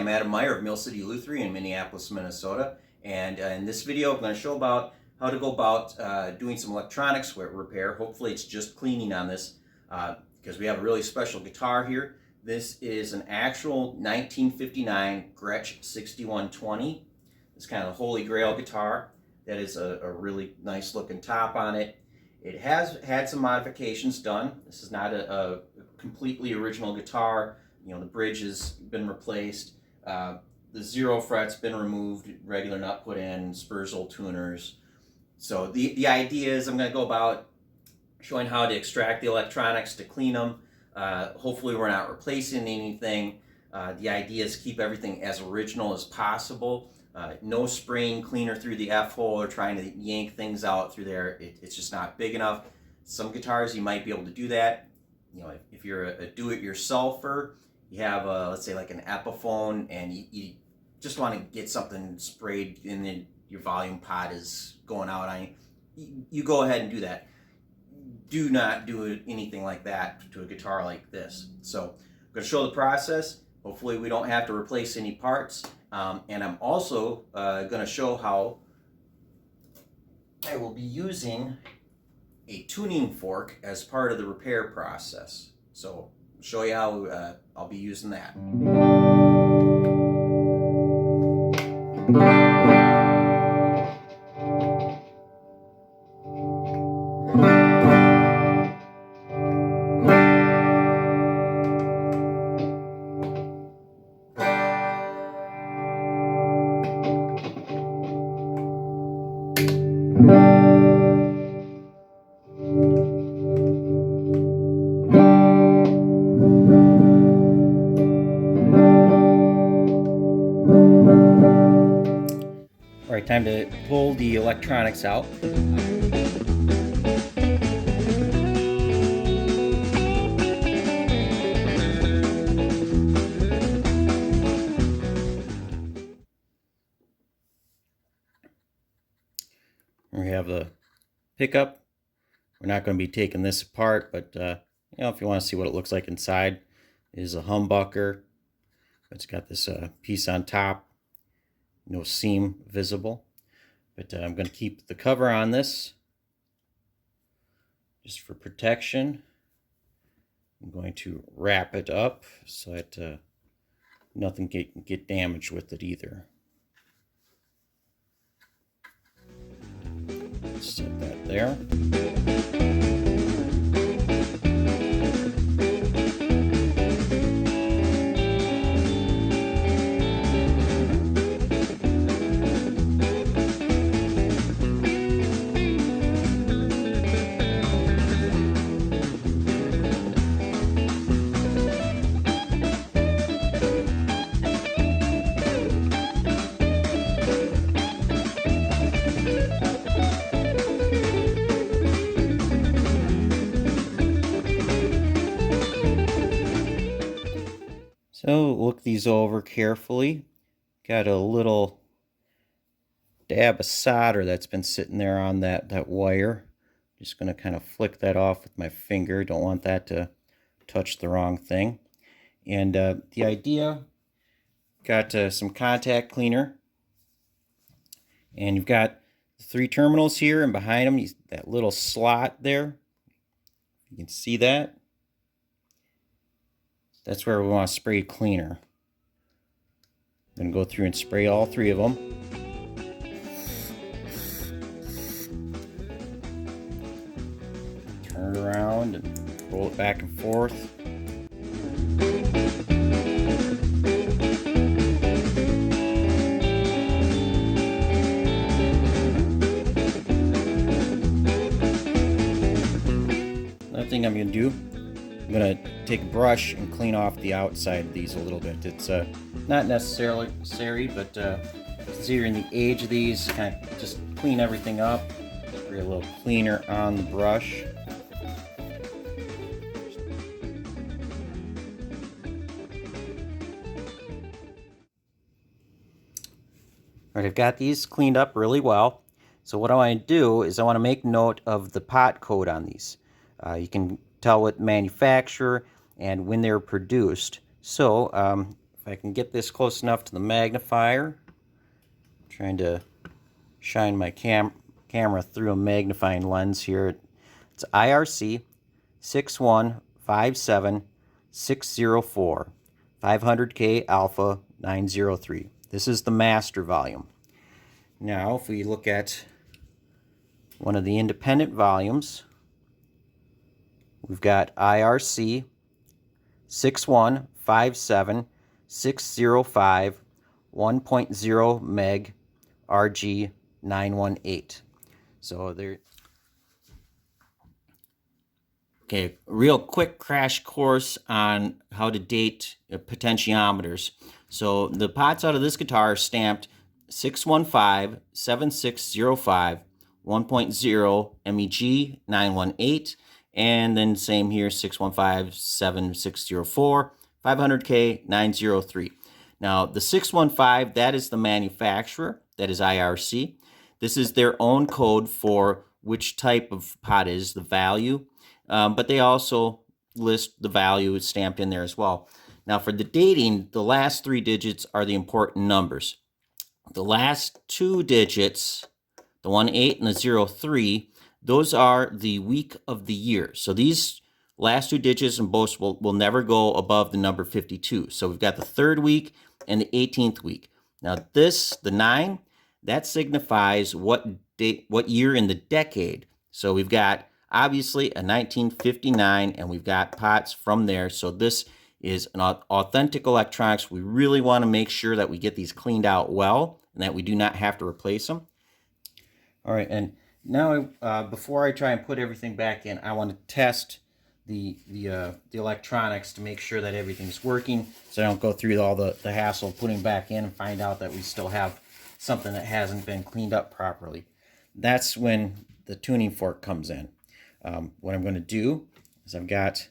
I'm Adam Meyer of Mill City Lutheran in Minneapolis, Minnesota, and in this video I'm going to show about how to go about doing some electronics repair. Hopefully it's just cleaning on this because we have a really special guitar here. This is an actual 1959 Gretsch 6120. It's kind of a holy grail guitar. That is a really nice looking top on it. It has had some modifications done. This is not a completely original guitar. You know, the bridge has been replaced, the 0 fret's been removed, regular nut put in, Spurzl tuners. So the idea is I'm going to go about showing how to extract the electronics to clean them. Hopefully we're not replacing anything. The idea is keep everything as original as possible. No spraying cleaner through the F-hole or trying to yank things out through there. It's just not big enough. Some guitars you might be able to do that. You know, if you're a do-it-yourselfer, you have let's say like an Epiphone, and you just want to get something sprayed and then your volume pot is going out on you. You go ahead and do that. Do not do anything like that to a guitar like this. So I'm going to show the process. Hopefully we don't have to replace any parts. And I'm also going to show how I will be using a tuning fork as part of the repair process. So I'll show you how I'll be using that. All right, time to pull the electronics out. We have the pickup. We're not going to be taking this apart, but you know, if you want to see what it looks like inside, it is a humbucker. It's got this piece on top. No seam visible, but I'm going to keep the cover on this just for protection. I'm going to wrap it up so that nothing can get damaged with it either. Set that there. So look these over carefully. Got a little dab of solder that's been sitting there on that wire. Just going to kind of flick that off with my finger. Don't want that to touch the wrong thing. And the idea, got some contact cleaner. And you've got 3 terminals here, and behind them, that little slot there. You can see that. That's where we want to spray cleaner. I'm going to go through and spray all 3 of them. Turn it around and roll it back and forth. Another thing I'm going to do, I'm going to take a brush and clean off the outside of these a little bit. It's not necessary, but considering the age of these, kind of just clean everything up. Spray a little cleaner on the brush. All right, I've got these cleaned up really well. So what I want to do is I want to make note of the pot code on these. You can tell what manufacturer and when they're produced. So if if I can get this close enough to the magnifier. I'm trying to shine my camera through a magnifying lens here. It's IRC 6157604 500K alpha 903. This is the master volume. Now, if we look at one of the independent volumes, we've got IRC 6157605 1.0 meg RG918. So there. Okay, real quick crash course on how to date potentiometers. So the pots out of this guitar are stamped 6157605 1.0 MEG 918, and then same here 6157604 500K 903. Now the 615, that is the manufacturer, that is IRC. This is their own code for which type of pot is, the value. But they also list the value stamped in there as well. Now for the dating, the last 3 digits are the important numbers. The last 2 digits, the 18 and the 03, those are the week of the year. So these last 2 digits in both will never go above the number 52. So we've got the 3rd week and the 18th week. Now this, the 9, that signifies what year in the decade. So we've got obviously a 1959, and we've got pots from there. So this is an authentic electronics. We really want to make sure that we get these cleaned out well and that we do not have to replace them. All right, and now before I try and put everything back in, I want to test the electronics to make sure that everything's working, so I don't go through all the hassle of putting back in and find out that we still have something that hasn't been cleaned up properly. That's when the tuning fork comes in. What I'm going to do is I've got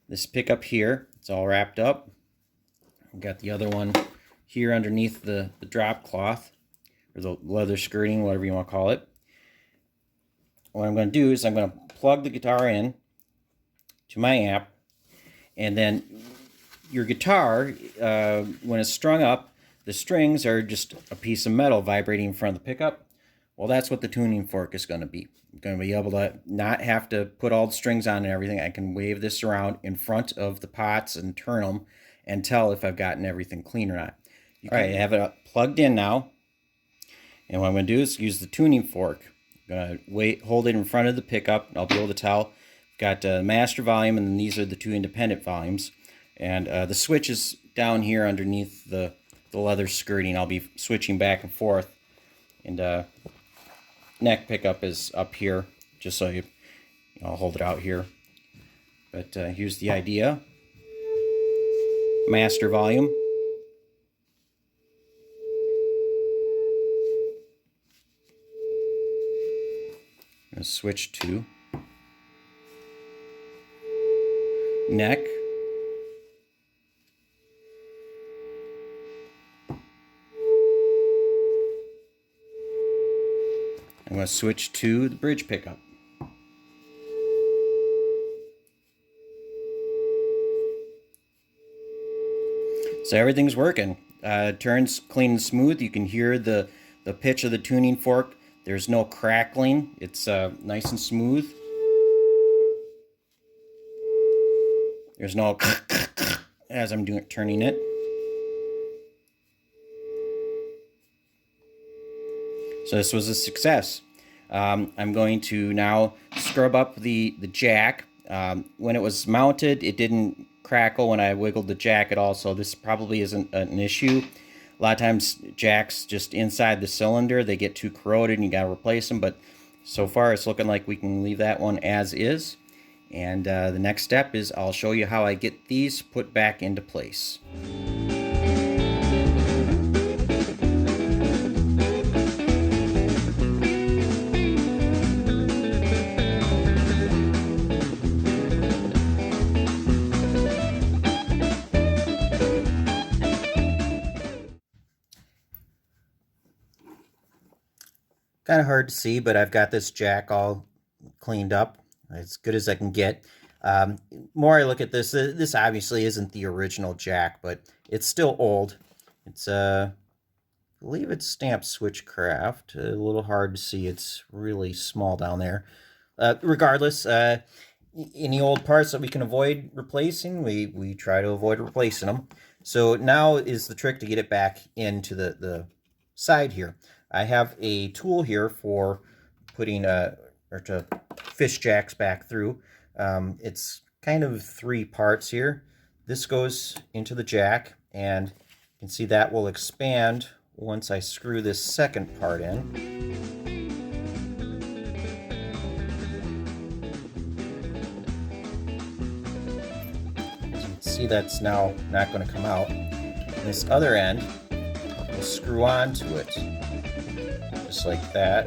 this pickup here. It's all wrapped up. I've got the other one here underneath the drop cloth, or the leather skirting, whatever you want to call it. What I'm going to do is I'm going to plug the guitar in to my amp, and then your guitar, when it's strung up, the strings are just a piece of metal vibrating in front of the pickup. Well, that's what the tuning fork is going to be. I'm going to be able to not have to put all the strings on and everything. I can wave this around in front of the pots and turn them and tell if I've gotten everything clean or not. All right, I have it plugged in now. And what I'm going to do is use the tuning fork. I'm going to hold it in front of the pickup. I'll be able to tell. I've got the master volume, and then these are the 2 independent volumes. And the switch is down here underneath the leather skirting. I'll be switching back and forth. And neck pickup is up here, just so I'll hold it out here. But here's the idea. Master volume. I'm going to switch to neck. I'm going to switch to the bridge pickup. So everything's working. It turns clean and smooth. You can hear the pitch of the tuning fork. There's no crackling. It's nice and smooth. There's no as I'm turning it. So this was a success. I'm going to now scrub up the jack. When it was mounted, it didn't crackle when I wiggled the jack at all, so this probably isn't an issue. A lot of times jacks just inside the cylinder, they get too corroded and you gotta replace them, but so far it's looking like we can leave that one as is. And the next step is I'll show you how I get these put back into place. Kind of hard to see, but I've got this jack all cleaned up as good as I can get. More I look at this, this obviously isn't the original jack, but It's still old. It's I believe it's stamped Switchcraft. A little hard to see. It's really small down there. Regardless, any old parts that we can avoid replacing, we try to avoid replacing them. So now is the trick to get it back into the side here. I have a tool here for putting or to fish jacks back through. It's kind of 3 parts here. This goes into the jack, and you can see that will expand once I screw this second part in. See, that's now not going to come out. And this other end will screw onto it, just like that.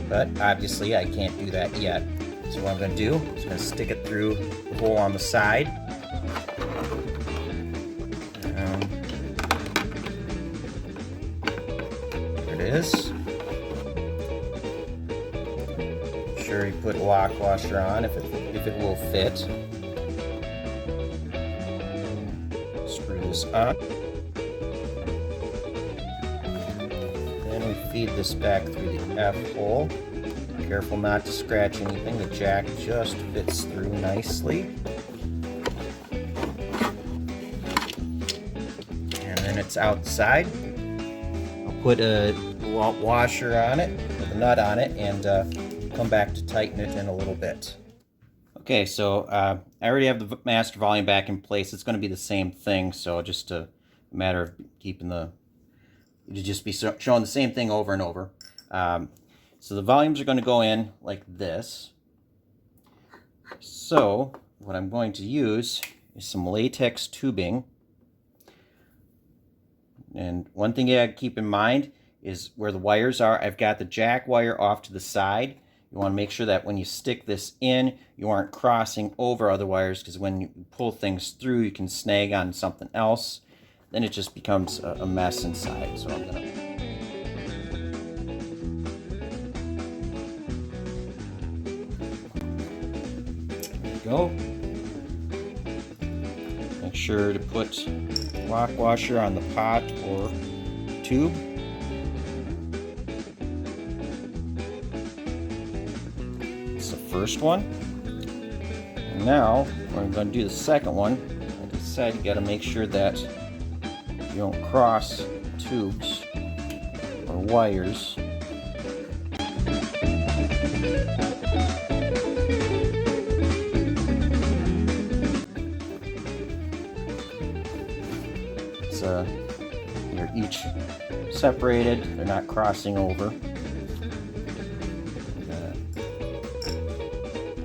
But obviously I can't do that yet. So what I'm going to do is I'm going to stick it through the hole on the side. There it is. Make sure you put a lock washer on if it will fit. This up. Then we feed this back through the F hole. Careful not to scratch anything. The jack just fits through nicely. And then it's outside. I'll put a washer on it, with a nut on it, and come back to tighten it in a little bit. Okay, so I already have the master volume back in place. It's going to be the same thing, so just a matter of keeping to just be showing the same thing over and over. So the volumes are going to go in like this. So what I'm going to use is some latex tubing. And one thing you got to keep in mind is where the wires are. I've got the jack wire off to the side. You want to make sure that when you stick this in, you aren't crossing over other wires, because when you pull things through, you can snag on something else. Then it just becomes a mess inside. So I'm going to... There we go. Make sure to put lock washer on the pot or tube. First one. And now we're going to do the second one. Like I said, you got to make sure that you don't cross tubes or wires. It's they're each separated. They're not crossing over.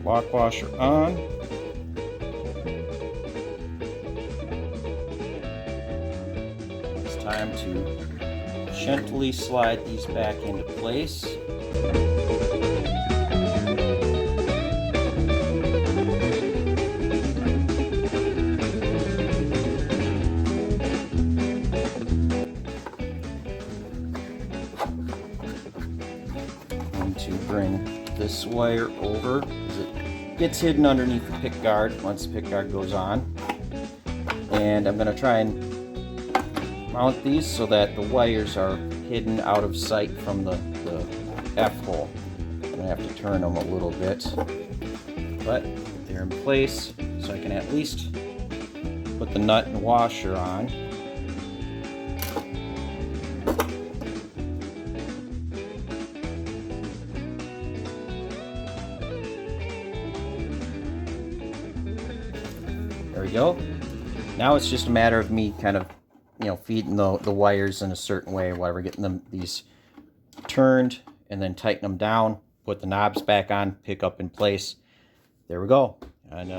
Lock washer on. It's time to gently slide these back into place. And to bring this wire over, it gets hidden underneath the pick guard once the pick guard goes on. And I'm going to try and mount these so that the wires are hidden out of sight from the F hole. I'm going to have to turn them a little bit, but they're in place, so I can at least put the nut and washer on. There we go. Now it's just a matter of me kind of, feeding the wires in a certain way, whatever, getting these turned and then tighten them down, put the knobs back on, pick up in place. There we go. And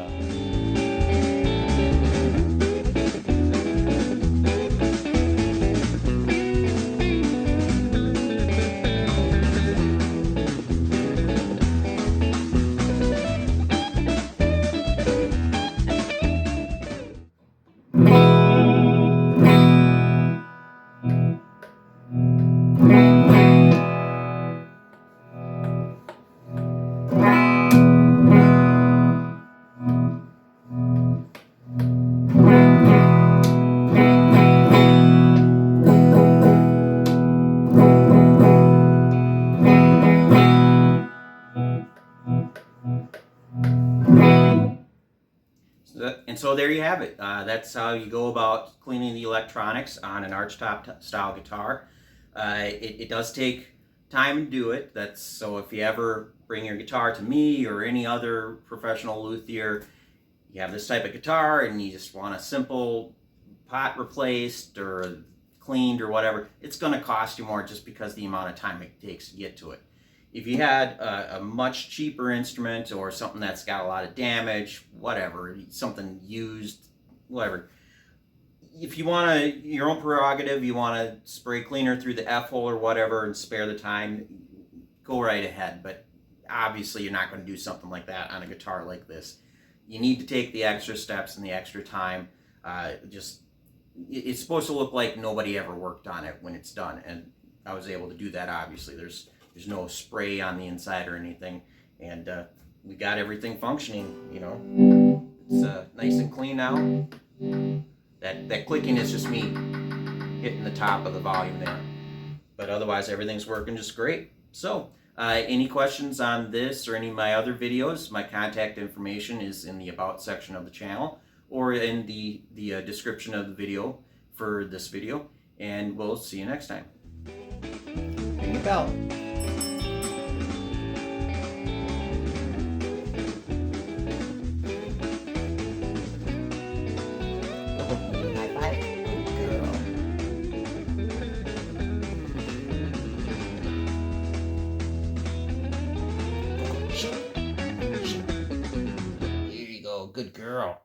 And so there you have it. That's how you go about cleaning the electronics on an archtop style guitar. It does take time to do it. So if you ever bring your guitar to me or any other professional luthier, you have this type of guitar and you just want a simple pot replaced or cleaned or whatever, it's going to cost you more just because the amount of time it takes to get to it. If you had a much cheaper instrument or something that's got a lot of damage, whatever, something used, whatever, if you want your own prerogative, you want to spray cleaner through the F-hole or whatever and spare the time, go right ahead. But obviously you're not going to do something like that on a guitar like this. You need to take the extra steps and the extra time. It's supposed to look like nobody ever worked on it when it's done, and I was able to do that. Obviously there's no spray on the inside or anything, and we got everything functioning. You know, it's nice and clean now. That clicking is just me hitting the top of the volume there, but otherwise everything's working just great. So any questions on this or any of my other videos, my contact information is in the About section of the channel or in the description of the video for this video, and we'll see you next time. Ring the bell. Good girl.